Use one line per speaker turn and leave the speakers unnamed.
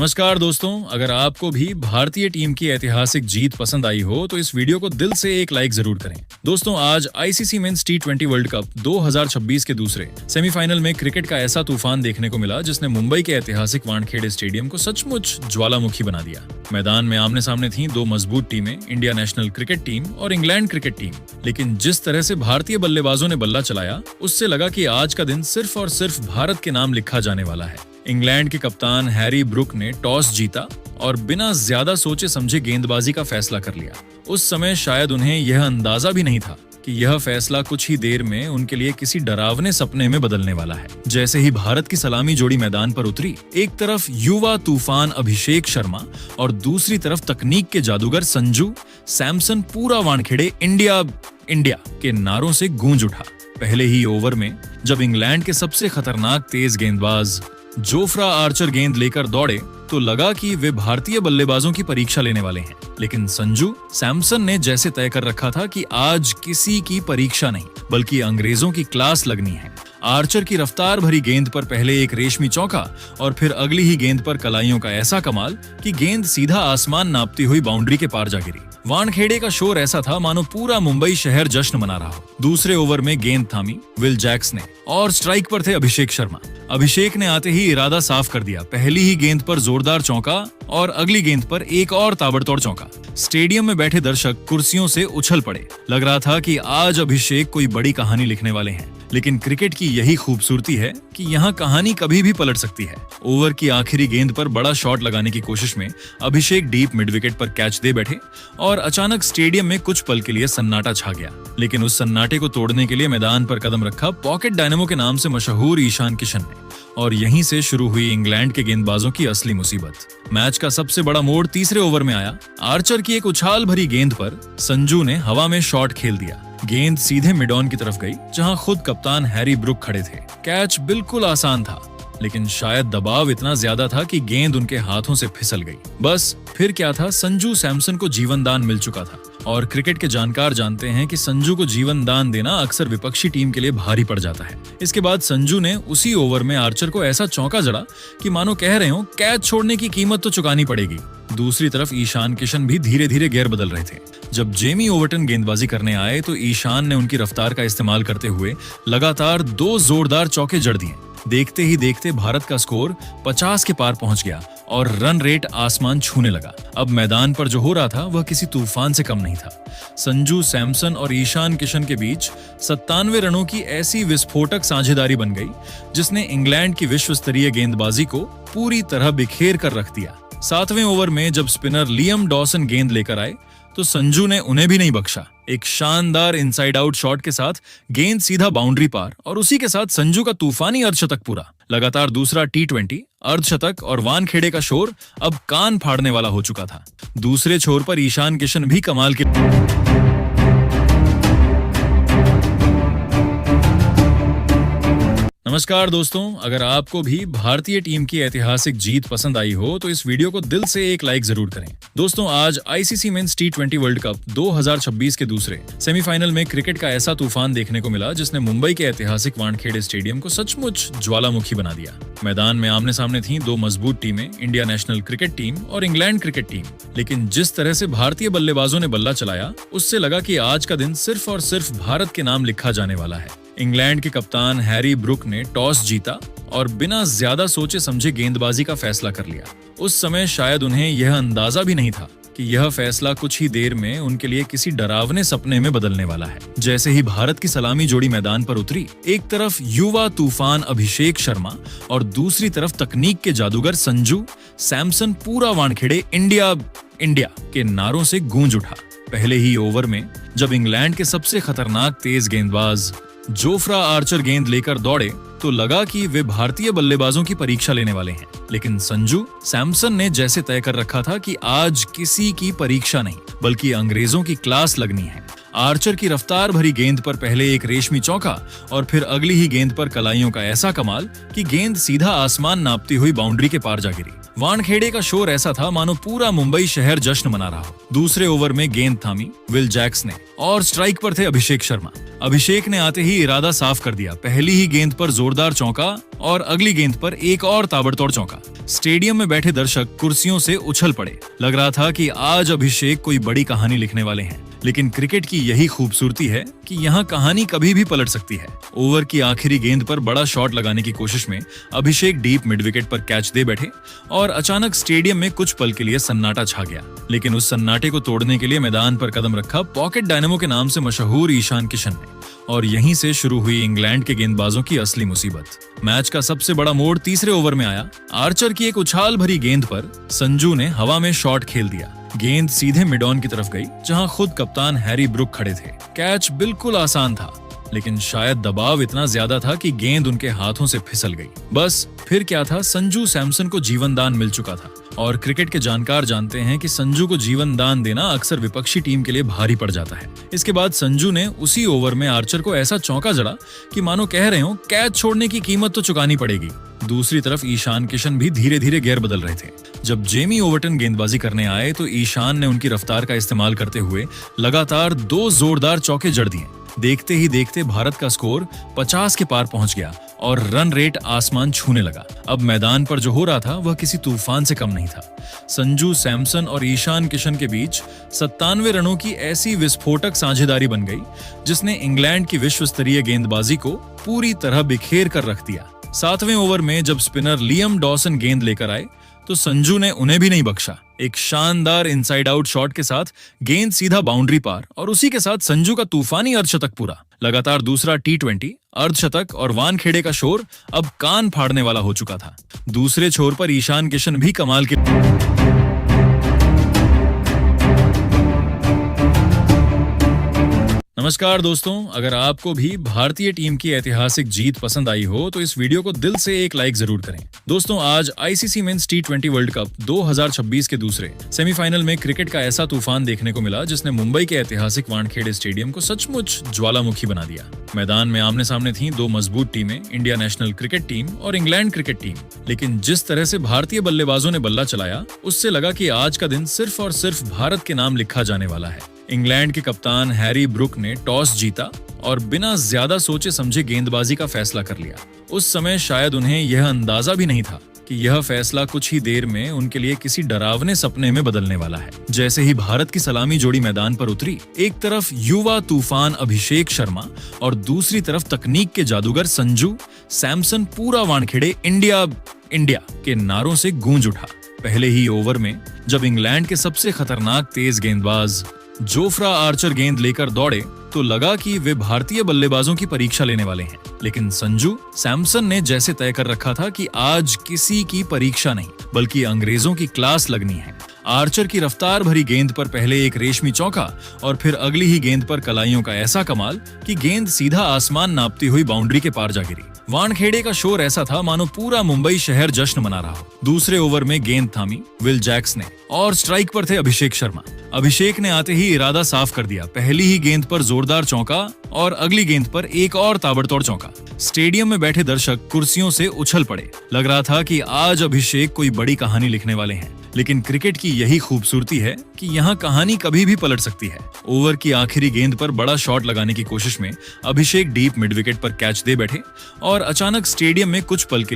नमस्कार दोस्तों, अगर आपको भी भारतीय टीम की ऐतिहासिक जीत पसंद आई हो तो इस वीडियो को दिल से एक लाइक जरूर करें। दोस्तों, आज आईसीसी मेंस टी20 वर्ल्ड कप 2026 के दूसरे सेमीफाइनल में क्रिकेट का ऐसा तूफान देखने को मिला जिसने मुंबई के ऐतिहासिक वानखेड़े स्टेडियम को सचमुच ज्वालामुखी बना दिया। मैदान में आमने सामने थी दो मजबूत टीमें, इंडिया नेशनल क्रिकेट टीम और इंग्लैंड क्रिकेट टीम। लेकिन जिस तरह से भारतीय बल्लेबाजों ने बल्ला चलाया, उससे लगा कि आज का दिन सिर्फ और सिर्फ भारत के नाम लिखा जाने वाला है। इंग्लैंड के कप्तान हैरी ब्रुक ने टॉस जीता और बिना ज्यादा सोचे समझे गेंदबाजी का फैसला कर लिया। उस समय शायद उन्हें यह अंदाजा भी नहीं था कि यह फैसला कुछ ही देर में उनके लिए किसी डरावने सपने में बदलने वाला है। जैसे ही भारत की सलामी जोड़ी मैदान पर उतरी, एक तरफ युवा तूफान अभिषेक शर्मा और दूसरी तरफ तकनीक के जादूगर संजू सैमसन पूरा वानखेड़े इंडिया इंडिया के नारों से गूंज उठा। पहले ही ओवर में जब इंग्लैंड के सबसे खतरनाक तेज गेंदबाज जोफ्रा आर्चर गेंद लेकर दौड़े तो लगा कि वे भारतीय बल्लेबाजों की परीक्षा लेने वाले हैं। लेकिन संजू सैमसन ने जैसे तय कर रखा था कि आज किसी की परीक्षा नहीं बल्कि अंग्रेजों की क्लास लगनी है। आर्चर की रफ्तार भरी गेंद पर पहले एक रेशमी चौका और फिर अगली ही गेंद पर कलाइयों का ऐसा कमाल कि गेंद सीधा आसमान नापती हुई बाउंड्री के पार जा गिरी। वानखेड़े का शोर ऐसा था मानो पूरा मुंबई शहर जश्न मना रहा हो। दूसरे ओवर में गेंद थामी विल जैक्स ने और स्ट्राइक पर थे अभिषेक शर्मा। अभिषेक ने आते ही इरादा साफ कर दिया। पहली ही गेंद पर जोरदार चौका और अगली गेंद पर एक और ताबड़तोड़ चौका। स्टेडियम में बैठे दर्शक कुर्सियों से उछल पड़े। लग रहा था कि आज अभिषेक कोई बड़ी कहानी लिखने वाले हैं। लेकिन क्रिकेट की यही खूबसूरती है कि यहाँ कहानी कभी भी पलट सकती है। ओवर की आखिरी गेंद पर बड़ा शॉट लगाने की कोशिश में अभिषेक डीप मिड विकेट पर कैच दे बैठे और अचानक स्टेडियम में कुछ पल के लिए सन्नाटा छा गया। लेकिन उस सन्नाटे को तोड़ने के लिए मैदान पर कदम रखा पॉकेट डायनेमो के नाम से मशहूर ईशान किशन ने, और यहीं से शुरू हुई इंग्लैंड के गेंदबाजों की असली मुसीबत। मैच का सबसे बड़ा मोड़ तीसरे ओवर में आया। आर्चर की एक उछाल भरी गेंद पर संजू ने हवा में शॉट खेल दिया। गेंद सीधे मिड ऑन की तरफ गई जहां खुद कप्तान हैरी ब्रुक खड़े थे। कैच बिल्कुल आसान था, लेकिन शायद दबाव इतना ज्यादा था कि गेंद उनके हाथों से फिसल गई। बस फिर क्या था, संजू सैमसन को जीवन दान मिल चुका था। और क्रिकेट के जानकार जानते हैं कि संजू को जीवन दान देना अक्सर विपक्षी टीम के लिए भारी पड़ जाता है। इसके बाद संजू ने उसी ओवर में आर्चर को ऐसा चौका जड़ा कि मानो कह रहे हो कैच छोड़ने की कीमत तो चुकानी पड़ेगी। दूसरी तरफ ईशान किशन भी धीरे धीरे गियर बदल रहे थे। जब जेमी ओवर्टन गेंदबाजी करने आए तो ईशान ने उनकी रफ्तार का इस्तेमाल करते हुए लगातार दो जोरदार चौके जड़ दिए। देखते ही देखते भारत का स्कोर 50 के पार पहुंच गया और रन रेट आसमान छूने लगा। अब मैदान पर जो हो रहा था वह किसी तूफान से कम नहीं था। संजू सैमसन और ईशान किशन के बीच 97 रनों की ऐसी विस्फोटक साझेदारी बन गई जिसने इंग्लैंड की विश्व स्तरीय गेंदबाजी को पूरी तरह बिखेर कर रख दिया। 7वें ओवर में जब स्पिनर लियम डॉसन गेंद लेकर आए तो संजू ने उन्हें भी नहीं बख्शा। एक शानदार इनसाइड आउट शॉट के साथ गेंद सीधा बाउंड्री पार और उसी के साथ संजू का तूफानी अर्धशतक पूरा। लगातार दूसरा टी20 अर्धशतक और वानखेड़े का शोर अब कान फाड़ने वाला हो चुका था। दूसरे छोर पर ईशान किशन भी कमाल के नमस्कार दोस्तों, अगर आपको भी भारतीय टीम की ऐतिहासिक जीत पसंद आई हो तो इस वीडियो को दिल से एक लाइक जरूर करें। दोस्तों, आज आईसीसी मेंस टी20 वर्ल्ड कप 2026 के दूसरे सेमीफाइनल में क्रिकेट का ऐसा तूफान देखने को मिला जिसने मुंबई के ऐतिहासिक वानखेड़े स्टेडियम को सचमुच ज्वालामुखी बना दिया। मैदान में आमने सामने थी दो मजबूत टीमें, इंडिया नेशनल क्रिकेट टीम और इंग्लैंड क्रिकेट टीम। लेकिन जिस तरह से भारतीय बल्लेबाजों ने बल्ला चलाया, उससे लगा कि आज का दिन सिर्फ और सिर्फ भारत के नाम लिखा जाने वाला है। इंग्लैंड के कप्तान हैरी ब्रुक ने टॉस जीता और बिना ज्यादा सोचे समझे गेंदबाजी का फैसला कर लिया। उस समय शायद उन्हें यह अंदाजा भी नहीं था कि यह फैसला कुछ ही देर में उनके लिए किसी डरावने सपने में बदलने वाला है। जैसे ही भारत की सलामी जोड़ी मैदान पर उतरी, एक तरफ युवा तूफान अभिषेक शर्मा और दूसरी तरफ तकनीक के जादूगर संजू सैमसन पूरा वानखेड़े इंडिया इंडिया के नारों से गूंज उठा। पहले ही ओवर में जब इंग्लैंड के सबसे खतरनाक तेज गेंदबाज जोफ्रा आर्चर गेंद लेकर दौड़े तो लगा कि वे भारतीय बल्लेबाजों की परीक्षा लेने वाले हैं। लेकिन संजू सैमसन ने जैसे तय कर रखा था कि आज किसी की परीक्षा नहीं बल्कि अंग्रेजों की क्लास लगनी है। आर्चर की रफ्तार भरी गेंद पर पहले एक रेशमी चौका और फिर अगली ही गेंद पर कलाइयों का ऐसा कमाल कि गेंद सीधा आसमान नापती हुई बाउंड्री के पार जा गिरी। वानखेड़े का शोर ऐसा था मानो पूरा मुंबई शहर जश्न मना रहा हो। दूसरे ओवर में गेंद थामी विल जैक्स ने और स्ट्राइक पर थे अभिषेक शर्मा। अभिषेक ने आते ही इरादा साफ कर दिया। पहली ही गेंद पर जोरदार चौका और अगली गेंद पर एक और ताबड़तोड़ चौका। स्टेडियम में बैठे दर्शक कुर्सियों से उछल पड़े। लग रहा था कि आज अभिषेक कोई बड़ी कहानी लिखने वाले हैं। लेकिन क्रिकेट की यही खूबसूरती है कि यहाँ कहानी कभी भी पलट सकती है। ओवर की आखिरी गेंद पर बड़ा शॉट लगाने की कोशिश में अभिषेक डीप मिड विकेट पर कैच दे बैठे और अचानक स्टेडियम में कुछ पल के लिए सन्नाटा छा गया। लेकिन उस सन्नाटे को तोड़ने के लिए मैदान पर कदम रखा पॉकेट डायनेमो के नाम से मशहूर ईशान किशन ने। और यहीं से शुरू हुई इंग्लैंड के गेंदबाजों की असली मुसीबत। मैच का सबसे बड़ा मोड़ तीसरे ओवर में आया। आर्चर की एक उछाल भरी गेंद पर संजू ने हवा में शॉट खेल दिया। गेंद सीधे मिड ऑन की तरफ गई, जहां खुद कप्तान हैरी ब्रुक खड़े थे। कैच बिल्कुल आसान था, लेकिन शायद दबाव इतना ज्यादा था कि गेंद उनके हाथों से फिसल गई। बस फिर क्या था, संजू सैमसन को जीवन दान मिल चुका था। और क्रिकेट के जानकार जानते हैं कि संजू को जीवन दान देना अक्सर विपक्षी टीम के लिए भारी पड़ जाता है। इसके बाद संजू ने उसी ओवर में आर्चर को ऐसा चौका जड़ा कि मानो कह रहे हो कैच छोड़ने की कीमत तो चुकानी पड़ेगी। दूसरी तरफ ईशान किशन भी धीरे धीरे गियर बदल रहे थे। जब जेमी ओवरटन गेंदबाजी करने आए तो ईशान ने उनकी रफ्तार का इस्तेमाल करते हुए लगातार 2 जोरदार चौके जड़ दिए। देखते ही देखते भारत का स्कोर 50 के पार पहुंच गया और रन रेट आसमान छूने लगा। अब मैदान पर जो हो रहा था वह किसी तूफान से कम नहीं था। संजू सैमसन और ईशान किशन के बीच 97 रनों की ऐसी विस्फोटक साझेदारी बन गई जिसने इंग्लैंड की विश्व स्तरीय गेंदबाजी को पूरी तरह बिखेर कर रख दिया। 7वें ओवर में जब स्पिनर लियम डॉसन गेंद लेकर आए तो संजू ने उन्हें भी नहीं बख्शा। एक शानदार इनसाइड आउट शॉट के साथ गेंद सीधा बाउंड्री पार और उसी के साथ संजू का तूफानी अर्धशतक पूरा। लगातार दूसरा T20 अर्धशतक और वानखेड़े का शोर अब कान फाड़ने वाला हो चुका था। दूसरे छोर पर ईशान किशन भी कमाल के नमस्कार दोस्तों, अगर आपको भी भारतीय टीम की ऐतिहासिक जीत पसंद आई हो तो इस वीडियो को दिल से एक लाइक जरूर करें। दोस्तों, आज ICC men's T20 world cup 2026 के दूसरे सेमीफाइनल में क्रिकेट का ऐसा तूफान देखने को मिला जिसने मुंबई के ऐतिहासिक वानखेड़े स्टेडियम को सचमुच ज्वालामुखी बना दिया। मैदान में आमने सामने थीं 2 मजबूत टीमें, इंडिया नेशनल क्रिकेट टीम और इंग्लैंड क्रिकेट टीम। लेकिन जिस तरह से भारतीय बल्लेबाजों ने बल्ला चलाया, उससे लगा कि आज का दिन सिर्फ और सिर्फ भारत के नाम लिखा जाने वाला है। इंग्लैंड के कप्तान हैरी ब्रुक ने टॉस जीता और बिना ज्यादा सोचे समझे गेंदबाजी का फैसला कर लिया। उस समय शायद उन्हें यह अंदाजा भी नहीं था कि यह फैसला कुछ ही देर में उनके लिए किसी डरावने सपने में बदलने वाला है। जैसे ही भारत की सलामी जोड़ी मैदान पर उतरी, एक तरफ युवा तूफान अभिषेक शर्मा और दूसरी तरफ तकनीक के जादूगर संजू सैमसन पूरा वानखेड़े इंडिया इंडिया के नारों से गूंज उठा। पहले ही ओवर में जब इंग्लैंड के सबसे खतरनाक तेज गेंदबाज जोफ्रा आर्चर गेंद लेकर दौड़े तो लगा कि वे भारतीय बल्लेबाजों की परीक्षा लेने वाले हैं। लेकिन संजू सैमसन ने जैसे तय कर रखा था कि आज किसी की परीक्षा नहीं बल्कि अंग्रेजों की क्लास लगनी है। आर्चर की रफ्तार भरी गेंद पर पहले एक रेशमी चौका और फिर अगली ही गेंद पर कलाइयों का ऐसा कमाल कि गेंद सीधा आसमान नापती हुई बाउंड्री के पार जा गिरी। वानखेड़े का शोर ऐसा था मानो पूरा मुंबई शहर जश्न मना रहा हो। दूसरे ओवर में गेंद थामी विल जैक्स ने और स्ट्राइक पर थे अभिषेक शर्मा। अभिषेक ने आते ही इरादा साफ कर दिया। पहली ही गेंद पर जोरदार चौका और अगली गेंद पर एक और ताबड़तोड़ चौका। स्टेडियम में बैठे दर्शक कुर्सियों से उछल पड़े। लग रहा था कि आज अभिषेक कोई बड़ी कहानी लिखने वाले हैं। लेकिन क्रिकेट की यही खूबसूरती है कि यहाँ कहानी कभी भी पलट सकती है। ओवर की आखिरी गेंद पर बड़ा शॉट लगाने की कोशिश में अभिषेक डीप मिड विकेट पर कैच दे बैठे और अचानक स्टेडियम में कुछ पल के